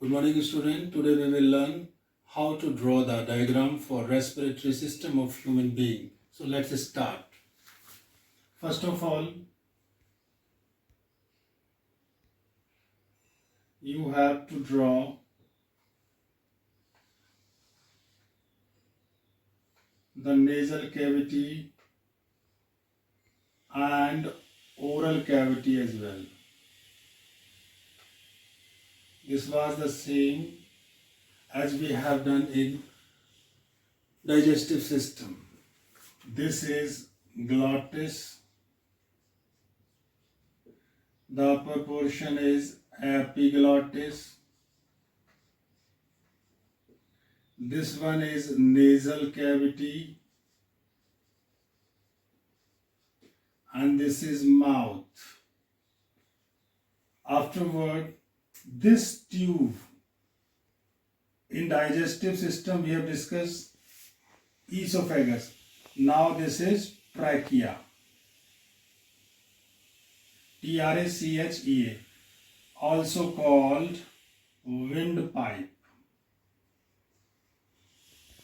Good morning, student. Today we will learn how to draw the diagram for respiratory system of human being. So let's start. First of all, you have to draw the nasal cavity and oral cavity as well. This was the same as we have done in digestive system. This is glottis. The upper portion is epiglottis. This one is nasal cavity. And this is mouth. Afterward, this tube in digestive system we have discussed esophagus. Now this is trachea. Trachea, also called windpipe.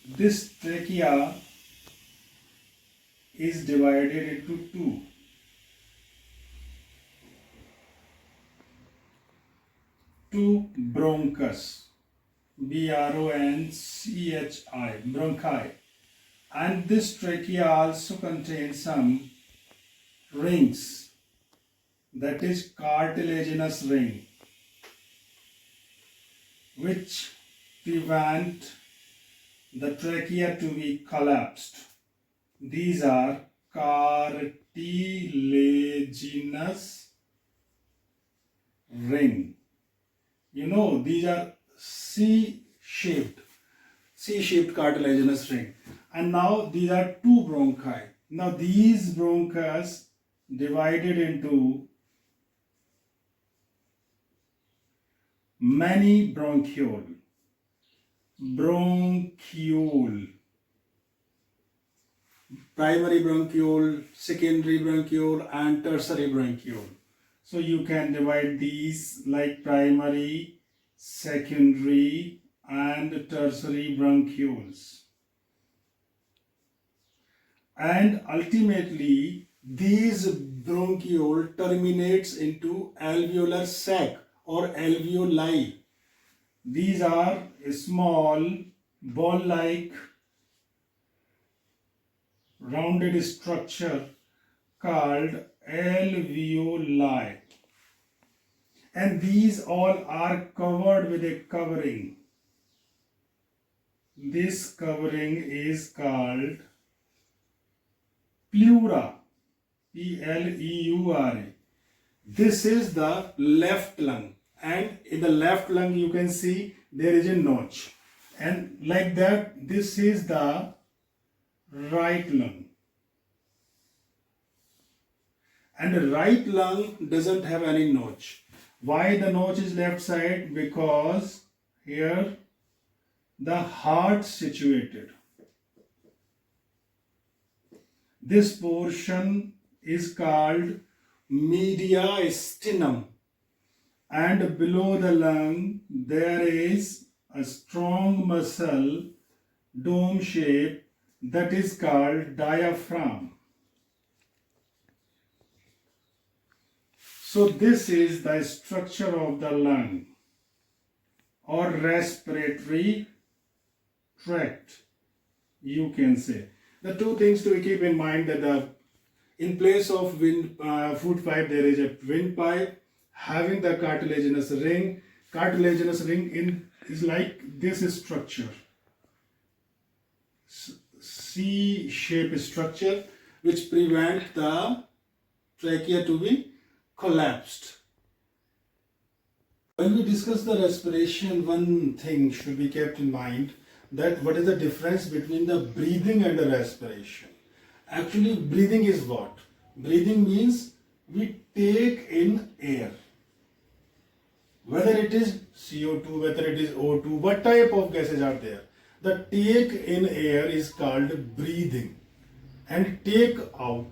This trachea is divided into two. Two bronchus, B-R-O-N-C-H-I, bronchi. And this trachea also contains some rings, that is cartilaginous ring, which prevent the trachea to be collapsed. These are cartilaginous ring. You know, these are C-shaped cartilaginous ring. And now these are two bronchi. Now these bronchus divided into many bronchiole. Primary bronchiole, secondary bronchiole, and tertiary bronchiole. So you can divide these like primary, secondary, and tertiary bronchioles. And ultimately, these bronchiole terminates into alveolar sac or alveoli. These are a small ball-like rounded structure called alveoli. And these all are covered with a covering. This covering is called pleura, P-L-E-U-R-A. This is the left lung, and in the left lung you can see there is a notch, and like that this is the right lung. And the right lung doesn't have any notch. Why the notch is left side? Because here the heart situated. This portion is called mediastinum, and below the lung there is a strong muscle, dome shape, that is called diaphragm. So this is the structure of the lung or respiratory tract, you can say. The two things to keep in mind, that in place of food pipe there is a windpipe having the cartilaginous ring. Cartilaginous ring is like this structure, C-shaped structure, which prevent the trachea to be collapsed. When we discuss the respiration, one thing should be kept in mind, that what is the difference between the breathing and the respiration. Actually, breathing is what? Breathing means we take in air. Whether it is CO2, whether it is O2, what type of gases are there? The take in air is called breathing, and take out.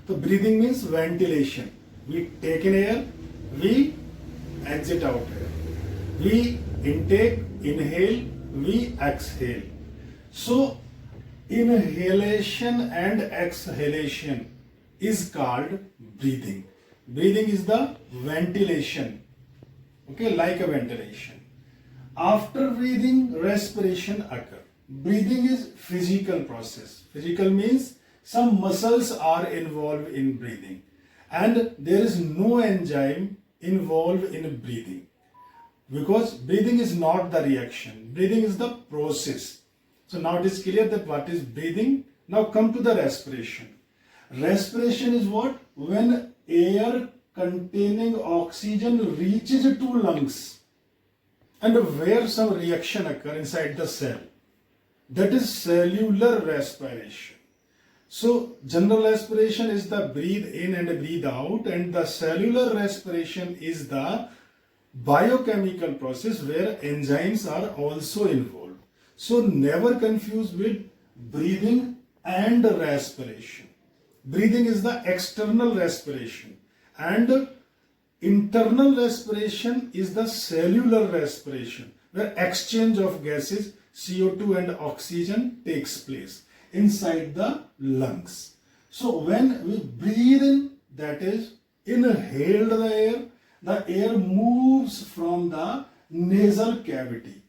So breathing means ventilation. We take in air, we exit out air. We intake, inhale, we exhale. So inhalation and exhalation is called breathing. Breathing is the ventilation, okay, like a ventilation. After breathing, respiration occur. Breathing is physical process. Physical means some muscles are involved in breathing, and there is no enzyme involved in breathing, because breathing is not the reaction. Breathing is the process. So now it is clear that what is breathing. Now come to the respiration. Respiration is what? When air containing oxygen reaches to lungs and where some reaction occur inside the cell. That is cellular respiration. So general respiration is the breathe in and breathe out, and the cellular respiration is the biochemical process where enzymes are also involved. So never confuse with breathing and respiration. Breathing is the external respiration, and internal respiration is the cellular respiration, where exchange of gases CO2 and oxygen takes place inside the lungs. So when we breathe in, that is inhaled the air moves from the nasal cavity.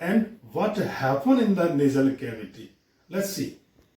And what happens in the nasal cavity? Let's see.